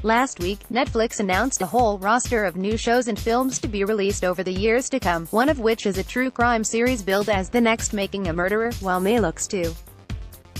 Last week, Netflix announced a whole roster of new shows and films to be released over the years to come, one of which is a true crime series billed as the next Making a Murderer, while May looks to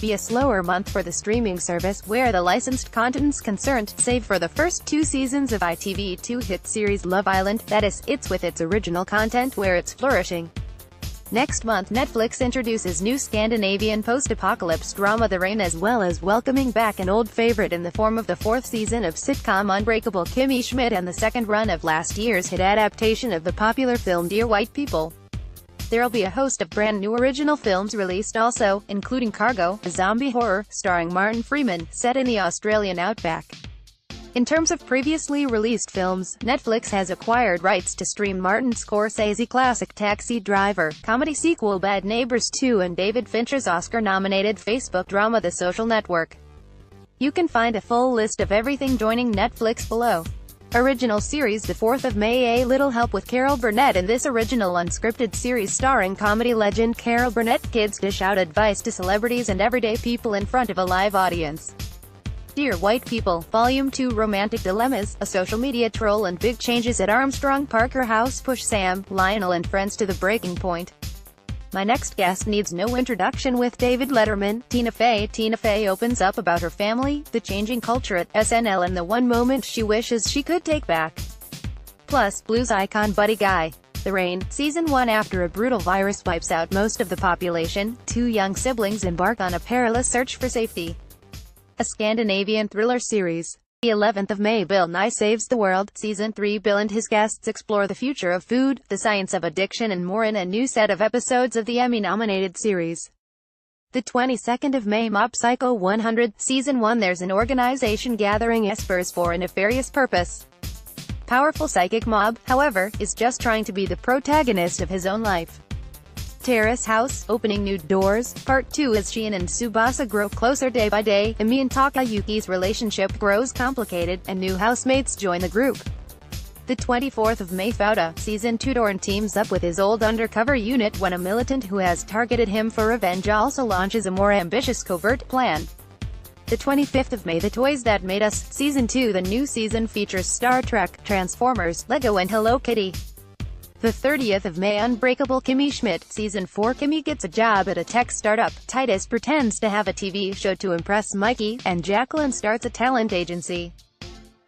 be a slower month for the streaming service, where the licensed content's concerned, save for the first 2 seasons of ITV2 hit series Love Island, that is, it's with its original content where it's flourishing. Next month, Netflix introduces new Scandinavian post-apocalypse drama The Rain, as well as welcoming back an old favorite in the form of the 4th season of sitcom Unbreakable Kimmy Schmidt and the 2nd run of last year's hit adaptation of the popular film Dear White People. There'll be a host of brand new original films released also, including Cargo, a zombie horror, starring Martin Freeman, set in the Australian outback. In terms of previously released films, Netflix has acquired rights to stream Martin Scorsese classic Taxi Driver, comedy sequel Bad Neighbors 2 and David Fincher's Oscar-nominated Facebook drama The Social Network. You can find a full list of everything joining Netflix below. Original series The 4th of May. A Little Help with Carol Burnett. In this original unscripted series starring comedy legend Carol Burnett, kids dish out advice to celebrities and everyday people in front of a live audience. Dear White People, Volume 2 Romantic Dilemmas, a social media troll and big changes at Armstrong Parker House push Sam, Lionel and friends to the breaking point. My next guest needs no introduction with David Letterman. Tina Fey. Tina Fey opens up about her family, the changing culture at SNL and the one moment she wishes she could take back. Plus, blues icon Buddy Guy. The Rain, Season 1. After a brutal virus wipes out most of the population, 2 young siblings embark on a perilous search for safety. A Scandinavian thriller series. The 11th of May. Bill Nye Saves the World, Season 3. Bill and his guests explore the future of food, the science of addiction and more in a new set of episodes of the Emmy-nominated series. The 22nd of May. Mob Psycho 100, Season 1. There's an organization gathering espers for a nefarious purpose. Powerful psychic Mob, however, is just trying to be the protagonist of his own life. Terrace House, Opening New Doors, Part 2. As Shion and Tsubasa grow closer day by day, Emi and Takayuki's relationship grows complicated, and new housemates join the group. The 24th of May. Fauda, Season 2. Dorn teams up with his old undercover unit when a militant who has targeted him for revenge also launches a more ambitious covert plan. The 25th of May. The Toys That Made Us, Season 2. The new season features Star Trek, Transformers, Lego and Hello Kitty. The 30th of May. Unbreakable Kimmy Schmidt, Season 4. Kimmy gets a job at a tech startup, Titus pretends to have a TV show to impress Mikey, and Jacqueline starts a talent agency.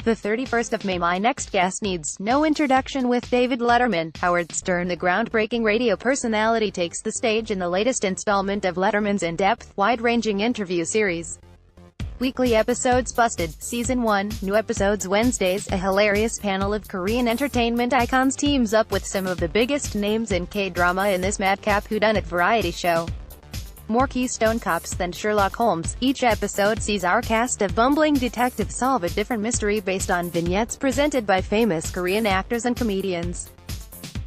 The 31st of May. My next guest needs no introduction with David Letterman. Howard Stern, the groundbreaking radio personality, takes the stage in the latest installment of Letterman's in-depth, wide-ranging interview series. Weekly episodes. Busted, Season 1, new episodes Wednesdays. A hilarious panel of Korean entertainment icons teams up with some of the biggest names in K-drama in this madcap whodunit variety show. More Keystone Cops than Sherlock Holmes. Each episode sees our cast of bumbling detectives solve a different mystery based on vignettes presented by famous Korean actors and comedians.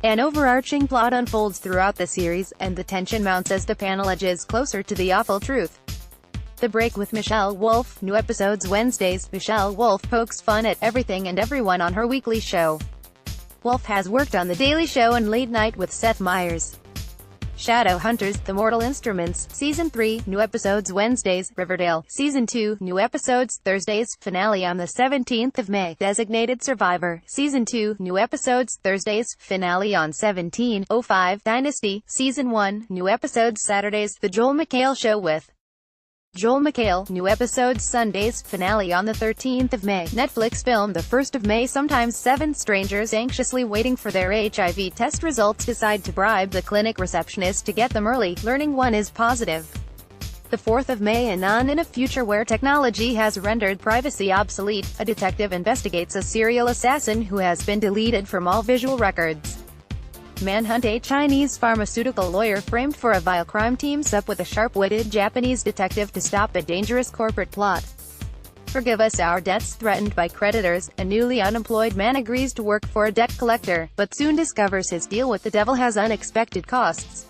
An overarching plot unfolds throughout the series, and the tension mounts as the panel edges closer to the awful truth. The Break with Michelle Wolf, new episodes Wednesdays. Michelle Wolf pokes fun at everything and everyone on her weekly show. Wolf has worked on The Daily Show and Late Night with Seth Meyers. Shadowhunters, The Mortal Instruments, Season 3, new episodes Wednesdays. Riverdale, Season 2, new episodes Thursdays. Finale on the 17th of May. Designated Survivor, Season 2, new episodes Thursdays. Finale on 17/05. Dynasty, Season 1, new episodes Saturdays. The Joel McHale Show with Joel McHale, new episodes Sundays. Finale on the 13th of May. Netflix film The 1st of May. Sometimes 7 strangers anxiously waiting for their HIV test results decide to bribe the clinic receptionist to get them early, learning one is positive. The 4th of May. Anon. In a future where technology has rendered privacy obsolete, a detective investigates a serial assassin who has been deleted from all visual records. Manhunt. A Chinese pharmaceutical lawyer framed for a vile crime teams up with a sharp-witted Japanese detective to stop a dangerous corporate plot. Forgive us our debts. Threatened by creditors, a newly unemployed man agrees to work for a debt collector, but soon discovers his deal with the devil has unexpected costs.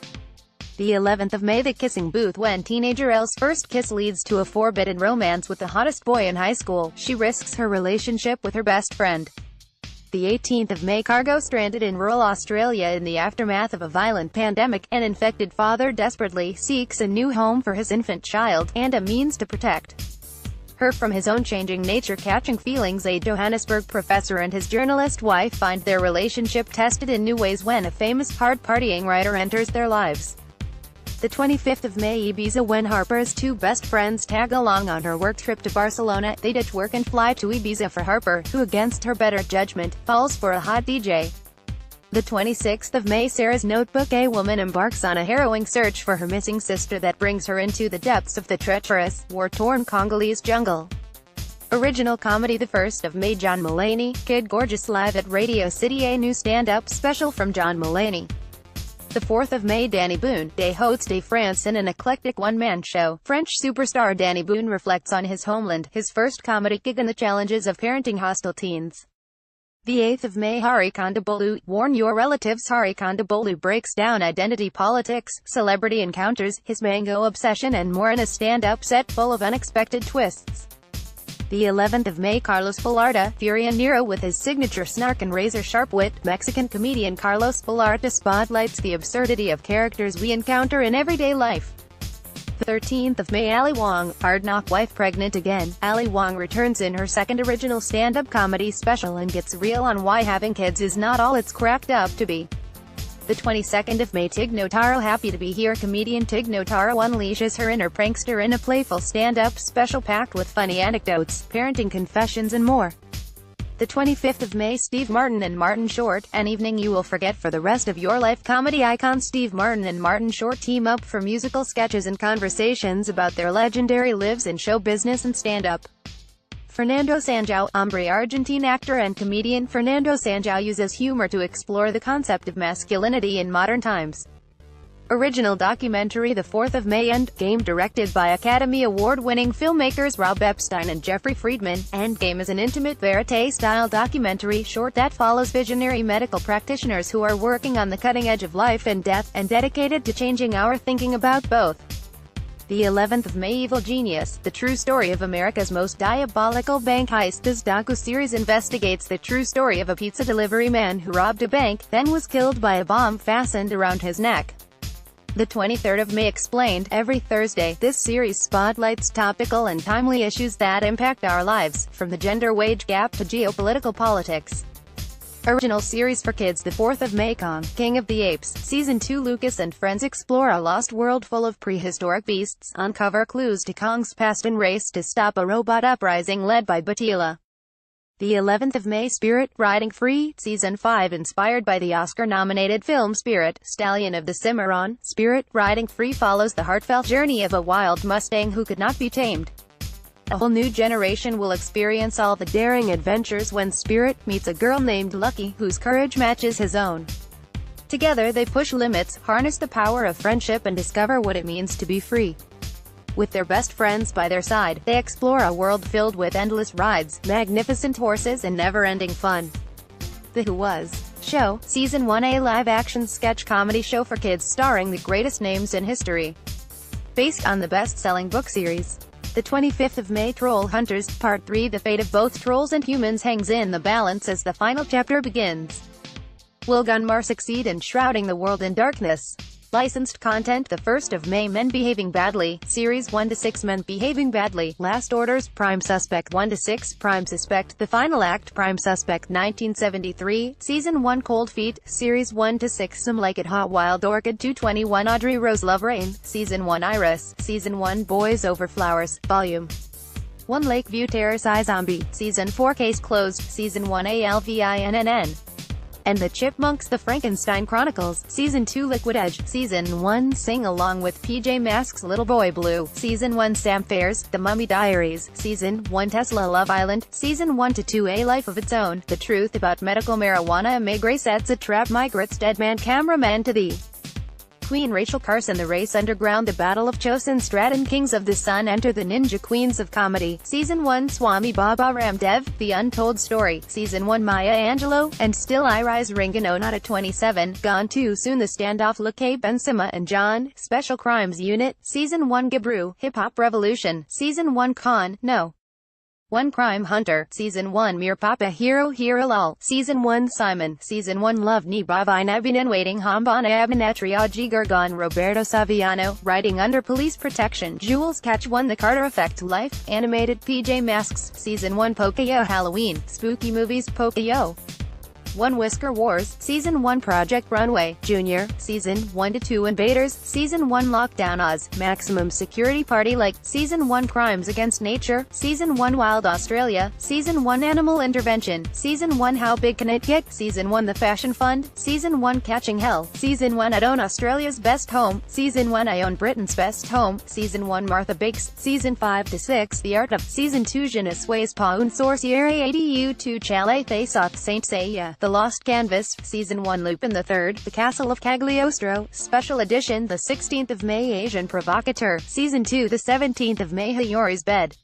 The 11th of May. The Kissing Booth. When teenager Elle's first kiss leads to a forbidden romance with the hottest boy in high school, she risks her relationship with her best friend. The 18th of May. Cargo. Stranded in rural Australia in the aftermath of a violent pandemic, an infected father desperately seeks a new home for his infant child, and a means to protect her from his own changing nature catching feelings. A Johannesburg professor and his journalist wife find their relationship tested in new ways when a famous hard-partying writer enters their lives. The 25th of May, Ibiza. When Harper's two best friends tag along on her work trip to Barcelona, they ditch work and fly to Ibiza for Harper, who against her better judgment, falls for a hot DJ. The 26th of May, Sarah's Notebook. A woman embarks on a harrowing search for her missing sister that brings her into the depths of the treacherous, war-torn Congolese jungle. Original comedy. The 1st of May, John Mulaney, Kid Gorgeous live at Radio City. A new stand-up special from John Mulaney. The 4th of May, Danny Boone, Des Hauts de France. In an eclectic one-man show, French superstar Danny Boone reflects on his homeland, his first comedy gig and the challenges of parenting hostile teens. The 8th of May, Hari Kondabolu, Warn Your Relatives. Hari Kondabolu breaks down identity politics, celebrity encounters, his mango obsession and more in a stand-up set full of unexpected twists. The 11th of May, Carlos Vallarta, Fury and Nero. With his signature snark and razor-sharp wit, Mexican comedian Carlos Vallarta spotlights the absurdity of characters we encounter in everyday life. The 13th of May, Ali Wong, Hard Knock Wife pregnant again. Ali Wong returns in her second original stand-up comedy special and gets real on why having kids is not all it's cracked up to be. The 22nd of May, Tig Notaro. Happy to be here. Comedian Tig Notaro unleashes her inner prankster in a playful stand-up special packed with funny anecdotes, parenting confessions and more. The 25th of May, Steve Martin and Martin Short, An Evening You Will Forget for the Rest of Your Life. Comedy icons Steve Martin and Martin Short team up for musical sketches and conversations about their legendary lives in show business and stand-up. Fernando Sanjao, hombre. Argentine actor and comedian Fernando Sanjao uses humor to explore the concept of masculinity in modern times. Original documentary. The 4th of May, Endgame. Directed by Academy Award-winning filmmakers Rob Epstein and Jeffrey Friedman, Endgame is an intimate verite-style documentary short that follows visionary medical practitioners who are working on the cutting edge of life and death, and dedicated to changing our thinking about both. The 11th of May, Evil Genius, the true story of America's most diabolical bank heist. This docu-series investigates the true story of a pizza delivery man who robbed a bank, then was killed by a bomb fastened around his neck. The 23rd of May, Explained, every Thursday. This series spotlights topical and timely issues that impact our lives, from the gender wage gap to geopolitical politics. Original series for kids. The 4th of May, Kong, King of the Apes, Season 2. Lucas and friends explore a lost world full of prehistoric beasts, uncover clues to Kong's past and race to stop a robot uprising led by Batila. The 11th of May, Spirit, Riding Free, Season 5. Inspired by the Oscar-nominated film Spirit, Stallion of the Cimarron, Spirit, Riding Free follows the heartfelt journey of a wild Mustang who could not be tamed. A whole new generation will experience all the daring adventures when Spirit meets a girl named Lucky, whose courage matches his own. Together they push limits, harness the power of friendship and discover what it means to be free. With their best friends by their side, they explore a world filled with endless rides, magnificent horses and never-ending fun. The Who Was Show, Season 1. A live-action sketch comedy show for kids starring the greatest names in history. Based on the best-selling book series. The 25th of May, Troll Hunters, Part 3. The fate of both trolls and humans hangs in the balance as the final chapter begins. Will Gunmar succeed in shrouding the world in darkness? Licensed content. The 1st of May, Men Behaving Badly, Series 1-6. Men Behaving Badly, Last Orders, Prime Suspect 1-6, Prime Suspect, The Final Act, Prime Suspect 1973, Season 1. Cold Feet, Series 1-6. Some Like It Hot, Wild Orchid 221. Audrey Rose, Love Rain, Season 1. Iris, Season 1. Boys Over Flowers, Volume 1. Lakeview Terrace, iZombie, Season 4. Case Closed, Season 1. ALVINNN and the Chipmunks, The Frankenstein Chronicles, Season 2. Liquid Edge, Season 1. Sing Along with PJ Masks, Little Boy Blue, Season 1. Sam Fairs, The Mummy Diaries, Season 1. Tesla Love Island, Season 1-2. A Life of Its Own, The Truth About Medical Marijuana. Meg Ray Sets a Trap. Migrants, Dead Man Cameraman to the Queen. Rachel Carson, The Race Underground, The Battle of Chosin Stratton. Kings of the Sun. Enter the Ninja Queens of Comedy, Season 1. Swami Baba Ramdev, The Untold Story, Season 1. Maya Angelou, and Still I Rise. Ringo Not at 27, Gone Too Soon. The Standoff. Luque Benzema and John, Special Crimes Unit, Season 1. Gabru, Hip Hop Revolution, Season 1. Con, No. 1 Crime Hunter, Season 1 Mir Papa Hero Hero Lol, Season 1 Simon, Season 1 Love Ni Bavai Nabinan Waiting Hambana Abinatriaji Gurgon Roberto Saviano, Writing Under Police Protection, Jules Catch 1 The Carter Effect Life, Animated PJ Masks, Season 1 Pocoyo Halloween, Spooky Movies Pocoyo 1 Whisker Wars, Season 1 Project Runway, Junior, Season 1-2 Invaders, Season 1 Lockdown Oz, Maximum Security Party Like, Season 1 Crimes Against Nature, Season 1 Wild Australia, Season 1 Animal Intervention, Season 1 How Big Can It Get, Season 1 The Fashion Fund, Season 1 Catching Hell, Season 1 I Own Australia's Best Home, Season 1 I Own Britain's Best Home, Season 1 Martha Bakes, Season 5-6 The Art of, Season 2 Je ne suis pas une sorcière adu to Chalet Face Off Saint Seiya, The Lost Canvas, Season 1 Lupin III, The Castle of Cagliostro, Special Edition the 16th of May Asian Provocateur, Season 2 the 17th of May Hayori's Bed.